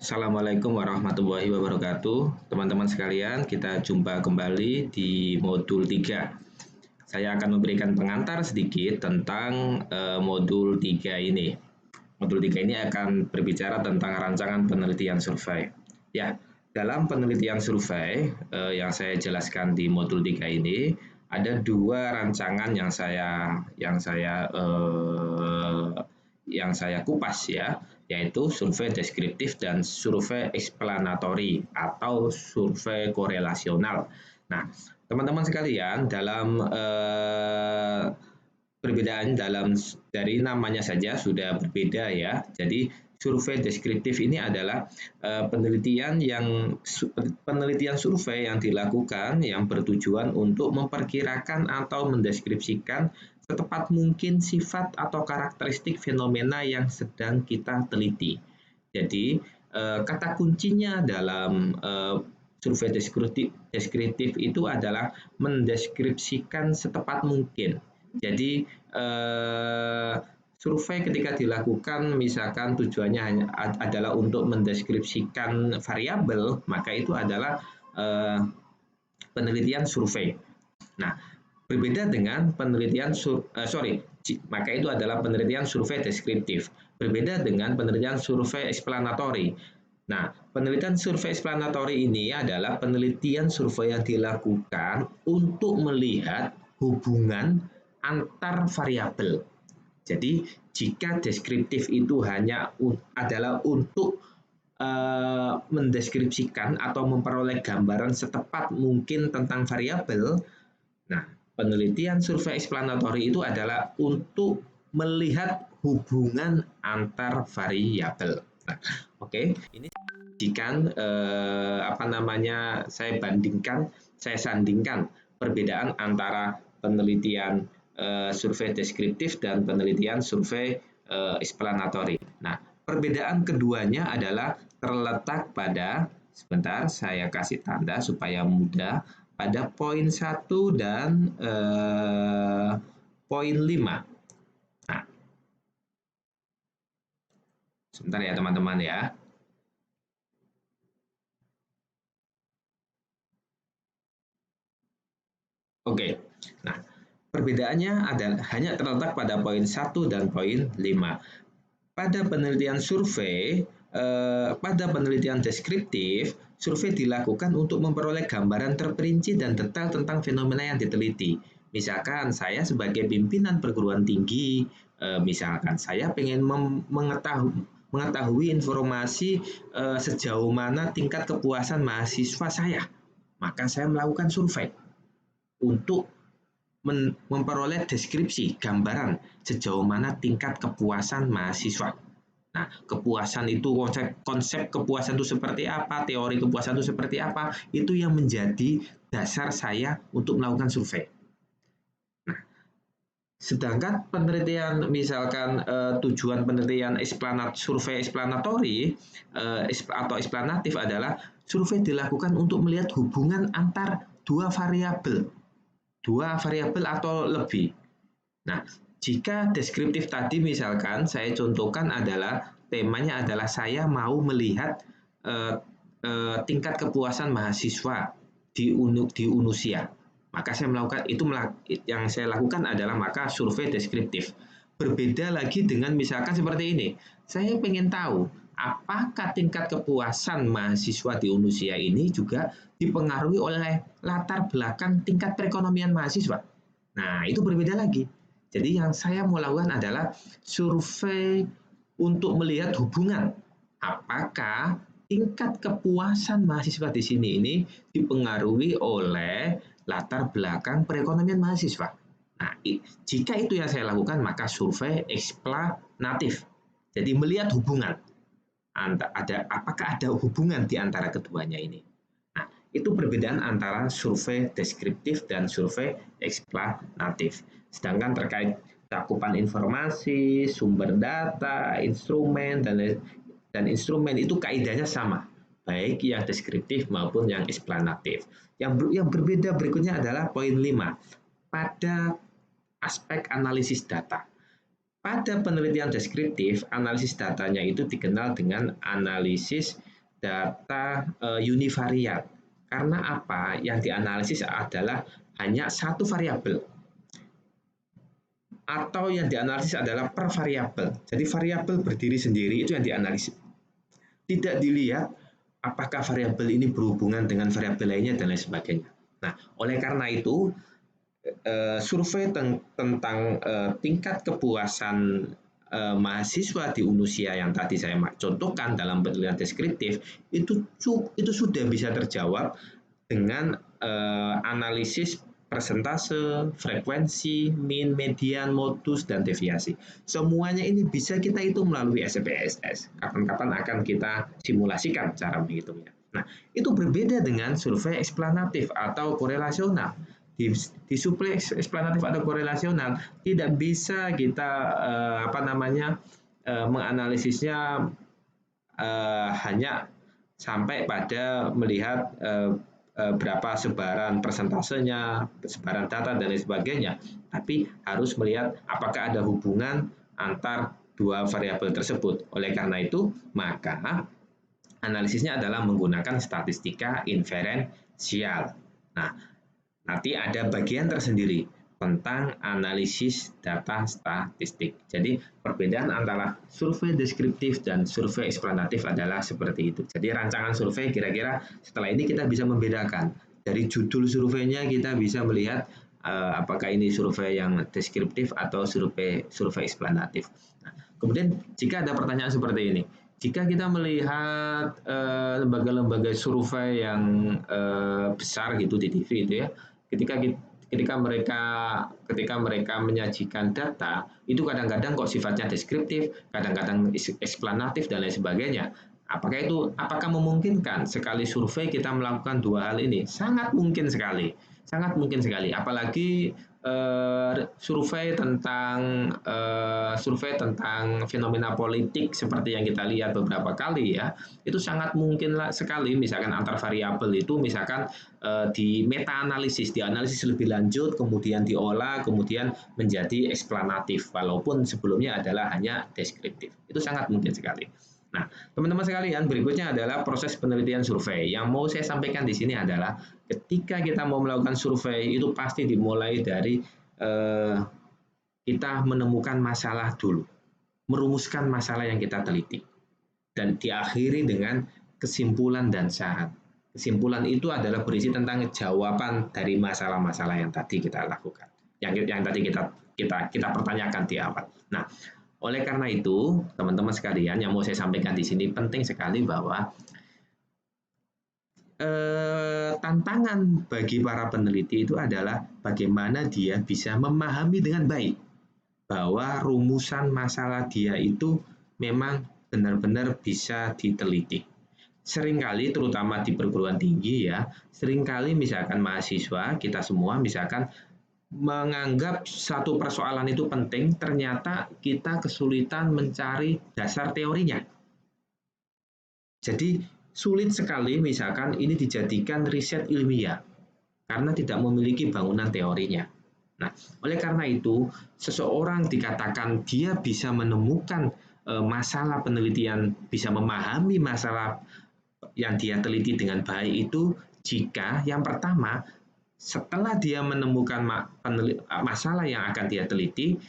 Assalamualaikum warahmatullahi wabarakatuh. Teman-teman sekalian, kita jumpa kembali di modul 3. Saya akan memberikan pengantar sedikit tentang modul 3 ini. Modul 3 ini akan berbicara tentang rancangan penelitian survei. Ya, dalam penelitian survei yang saya jelaskan di modul 3 ini, ada dua rancangan yang saya kupas ya, yaitu survei deskriptif dan survei eksplanatory atau survei korelasional. Nah, teman-teman sekalian, dalam perbedaan dari namanya saja sudah berbeda ya. Jadi survei deskriptif ini adalah penelitian survei yang dilakukan yang bertujuan untuk memperkirakan atau mendeskripsikan setepat mungkin sifat atau karakteristik fenomena yang sedang kita teliti. Jadi kata kuncinya dalam survei deskriptif itu adalah mendeskripsikan setepat mungkin. Jadi survei ketika dilakukan misalkan tujuannya adalah untuk mendeskripsikan variabel, maka itu adalah penelitian survei. Nah, berbeda dengan maka itu adalah penelitian survei deskriptif. Berbeda dengan penelitian survei eksplanatory. Nah, penelitian survei eksplanatory ini adalah penelitian survei yang dilakukan untuk melihat hubungan antar variabel. Jadi, jika deskriptif itu hanya adalah untuk mendeskripsikan atau memperoleh gambaran setepat mungkin tentang variabel, nah, penelitian survei eksplanatory itu adalah untuk melihat hubungan antar variabel. Nah, oke, ini jika saya sandingkan perbedaan antara penelitian survei deskriptif dan penelitian survei eksplanatory. Nah, perbedaan keduanya adalah terletak pada, sebentar saya kasih tanda supaya mudah, pada poin 1 dan poin 5. Nah, sebentar ya teman-teman ya. Oke, nah perbedaannya hanya terletak pada poin 1 dan poin 5. Pada penelitian survei, pada penelitian deskriptif, survei dilakukan untuk memperoleh gambaran terperinci dan detail tentang fenomena yang diteliti. Misalkan saya sebagai pimpinan perguruan tinggi, misalkan saya ingin mengetahui informasi sejauh mana tingkat kepuasan mahasiswa saya, maka saya melakukan survei untuk memperoleh deskripsi, gambaran sejauh mana tingkat kepuasan mahasiswa. Nah, kepuasan itu konsep kepuasan itu seperti apa, teori kepuasan itu seperti apa, itu yang menjadi dasar saya untuk melakukan survei. Nah, sedangkan penelitian misalkan tujuan penelitian survei eksplanatory atau eksplanatif adalah survei dilakukan untuk melihat hubungan antar dua variabel atau lebih. Nah, jika deskriptif tadi misalkan saya contohkan adalah temanya adalah saya mau melihat tingkat kepuasan mahasiswa di Unusia. Maka saya melakukan yang saya lakukan adalah maka survei deskriptif. Berbeda lagi dengan misalkan seperti ini. Saya ingin tahu apakah tingkat kepuasan mahasiswa di Unusia ini juga dipengaruhi oleh latar belakang tingkat perekonomian mahasiswa. Nah, itu berbeda lagi. Jadi yang saya mau lakukan adalah survei untuk melihat hubungan apakah tingkat kepuasan mahasiswa di sini ini dipengaruhi oleh latar belakang perekonomian mahasiswa. Nah, jika itu yang saya lakukan, maka survei eksplanatif. Jadi melihat hubungan. Apakah ada hubungan di antara keduanya ini. Nah, itu perbedaan antara survei deskriptif dan survei eksplanatif. Sedangkan terkait cakupan informasi, sumber data, instrumen, dan instrumen itu kaidahnya sama, baik yang deskriptif maupun yang eksplanatif. Yang berbeda berikutnya adalah poin 5, pada aspek analisis data. Pada penelitian deskriptif, analisis datanya itu dikenal dengan analisis data univariat. Karena apa? Yang dianalisis adalah hanya satu variabel, atau yang dianalisis adalah per variabel. Jadi variabel berdiri sendiri itu yang dianalisis. Tidak dilihat apakah variabel ini berhubungan dengan variabel lainnya dan lain sebagainya. Nah, oleh karena itu survei tentang tingkat kepuasan mahasiswa di Unusia yang tadi saya contohkan dalam penelitian deskriptif itu sudah bisa terjawab dengan analisis persentase, frekuensi, mean, median, modus, dan deviasi. Semuanya ini bisa kita hitung melalui SPSS. Kapan-kapan akan kita simulasikan cara menghitungnya. Nah, itu berbeda dengan survei eksplanatif atau korelasional. Di survei eksplanatif atau korelasional tidak bisa kita menganalisisnya hanya sampai pada melihat berapa sebaran persentasenya, sebaran data dan lain sebagainya, tapi harus melihat apakah ada hubungan antar dua variabel tersebut. Oleh karena itu, maka analisisnya adalah menggunakan statistika inferensial. Nah, nanti ada bagian tersendiri tentang analisis data statistik. Jadi perbedaan antara survei deskriptif dan survei eksplanatif adalah seperti itu. Jadi rancangan survei kira-kira setelah ini kita bisa membedakan. Dari judul surveinya kita bisa melihat apakah ini survei yang deskriptif atau survei eksplanatif. Nah, kemudian jika ada pertanyaan seperti ini, jika kita melihat lembaga-lembaga survei yang besar gitu di TV itu ya, ketika mereka menyajikan data itu kadang-kadang kok sifatnya deskriptif, kadang-kadang eksplanatif dan lain sebagainya. Apakah memungkinkan sekali survei kita melakukan dua hal ini? Sangat mungkin sekali. Sangat mungkin sekali. Apalagi survei tentang fenomena politik seperti yang kita lihat beberapa kali ya, itu sangat mungkin sekali misalkan antar variabel itu misalkan di meta analisis, dianalisis lebih lanjut, kemudian diolah, kemudian menjadi eksplanatif, walaupun sebelumnya adalah hanya deskriptif. Itu sangat mungkin sekali. Nah, teman-teman sekalian, berikutnya adalah proses penelitian survei. Yang mau saya sampaikan di sini adalah ketika kita mau melakukan survei itu pasti dimulai dari kita menemukan masalah dulu, merumuskan masalah yang kita teliti, dan diakhiri dengan kesimpulan dan syarat. Kesimpulan itu adalah berisi tentang jawaban dari masalah-masalah yang tadi kita lakukan, yang tadi kita pertanyakan di awal. Nah, oleh karena itu, teman-teman sekalian, yang mau saya sampaikan di sini penting sekali bahwa tantangan bagi para peneliti itu adalah bagaimana dia bisa memahami dengan baik bahwa rumusan masalah dia itu memang benar-benar bisa diteliti. Seringkali, terutama di perguruan tinggi ya, seringkali misalkan mahasiswa, kita semua misalkan menganggap satu persoalan itu penting, ternyata kita kesulitan mencari dasar teorinya. Jadi sulit sekali misalkan ini dijadikan riset ilmiah karena tidak memiliki bangunan teorinya. Nah, oleh karena itu, seseorang dikatakan dia bisa menemukan masalah penelitian, bisa memahami masalah yang dia teliti dengan baik itu jika yang pertama setelah dia menemukan masalah yang akan dia teliti,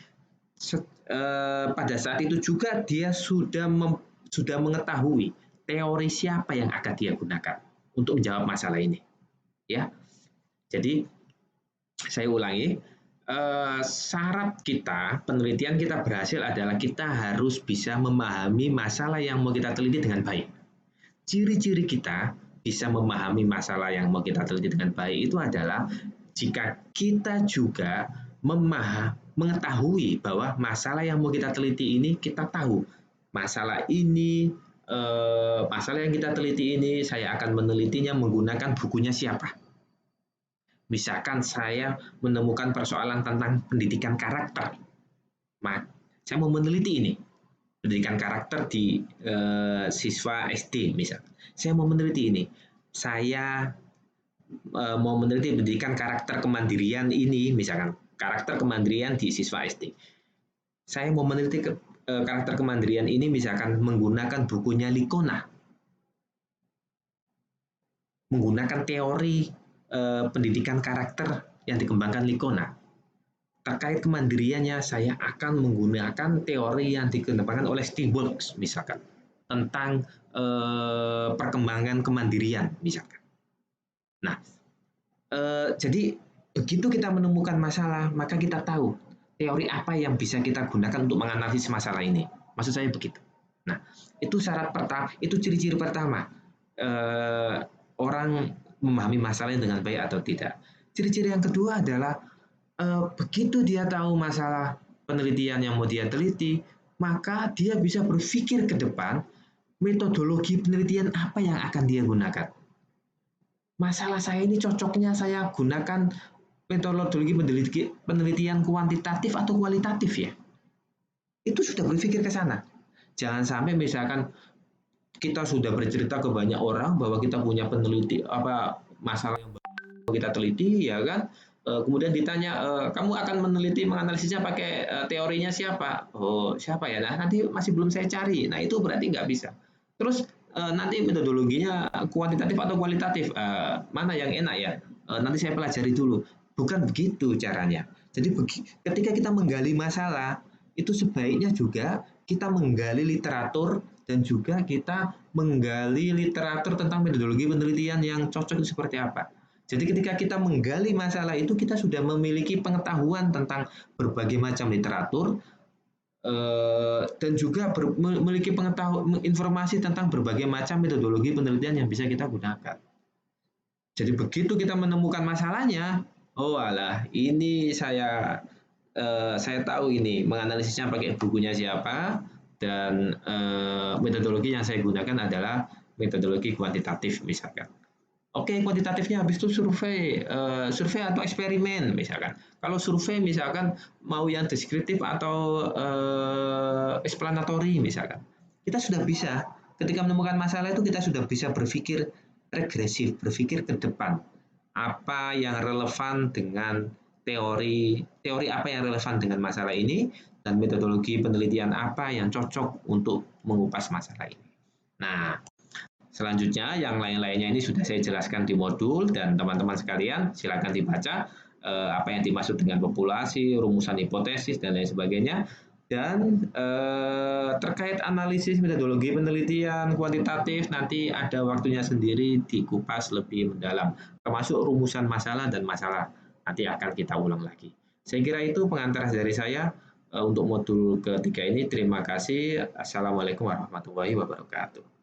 pada saat itu juga dia sudah mengetahui teori siapa yang akan dia gunakan untuk menjawab masalah ini. Ya, jadi saya ulangi, syarat kita, penelitian kita berhasil adalah kita harus bisa memahami masalah yang mau kita teliti dengan baik. Ciri-ciri kita bisa memahami masalah yang mau kita teliti dengan baik itu adalah jika kita juga mengetahui bahwa masalah yang mau kita teliti ini kita tahu masalah yang kita teliti ini saya akan menelitinya menggunakan bukunya siapa. Misalkan saya menemukan persoalan tentang pendidikan karakter, saya mau meneliti ini pendidikan karakter di siswa SD misalkan. Saya mau meneliti ini. Saya mau meneliti pendidikan karakter kemandirian ini, misalkan karakter kemandirian di siswa SD. Saya mau meneliti karakter kemandirian ini misalkan menggunakan bukunya Likona. menggunakan teori pendidikan karakter yang dikembangkan Licona. Terkait kemandiriannya, saya akan menggunakan teori yang dikembangkan oleh Steve Boltz, misalkan, tentang perkembangan kemandirian, misalkan. Nah, jadi begitu kita menemukan masalah, maka kita tahu teori apa yang bisa kita gunakan untuk menganalisis masalah ini. Maksud saya begitu. Nah, itu syarat pertama, itu ciri-ciri pertama orang memahami masalahnya dengan baik atau tidak. Ciri-ciri yang kedua adalah begitu dia tahu masalah penelitian yang mau dia teliti, maka dia bisa berpikir ke depan metodologi penelitian apa yang akan dia gunakan. Masalah saya ini cocoknya saya gunakan metodologi penelitian kuantitatif atau kualitatif ya. Itu sudah berpikir ke sana. Jangan sampai misalkan kita sudah bercerita ke banyak orang bahwa kita punya masalah yang kita teliti ya kan, kemudian ditanya kamu akan menganalisisnya pakai teorinya siapa? Oh siapa ya? Nah nanti masih belum saya cari. Nah itu berarti nggak bisa. Terus nanti metodologinya kuantitatif atau kualitatif, mana yang enak ya? Nanti saya pelajari dulu. Bukan begitu caranya. Jadi ketika kita menggali masalah itu sebaiknya juga kita menggali literatur dan juga kita menggali literatur tentang metodologi penelitian yang cocok itu seperti apa. Jadi ketika kita menggali masalah itu kita sudah memiliki pengetahuan tentang berbagai macam literatur dan juga memiliki pengetahuan informasi tentang berbagai macam metodologi penelitian yang bisa kita gunakan. Jadi begitu kita menemukan masalahnya, oh alah ini saya tahu ini menganalisisnya pakai bukunya siapa dan metodologi yang saya gunakan adalah metodologi kuantitatif misalkan. Oke, kuantitatifnya habis itu survei atau eksperimen misalkan. Kalau survei misalkan mau yang deskriptif atau explanatory misalkan. Kita sudah bisa ketika menemukan masalah itu kita sudah bisa berpikir regresif, berpikir ke depan. Apa yang relevan dengan teori apa yang relevan dengan masalah ini dan metodologi penelitian apa yang cocok untuk mengupas masalah ini. Nah, selanjutnya, yang lain-lainnya ini sudah saya jelaskan di modul dan teman-teman sekalian silakan dibaca apa yang dimaksud dengan populasi, rumusan hipotesis dan lain sebagainya. Dan terkait analisis metodologi penelitian kuantitatif nanti ada waktunya sendiri dikupas lebih mendalam, termasuk rumusan masalah dan masalah nanti akan kita ulang lagi. Saya kira itu pengantar dari saya untuk modul ketiga ini. Terima kasih. Assalamualaikum warahmatullahi wabarakatuh.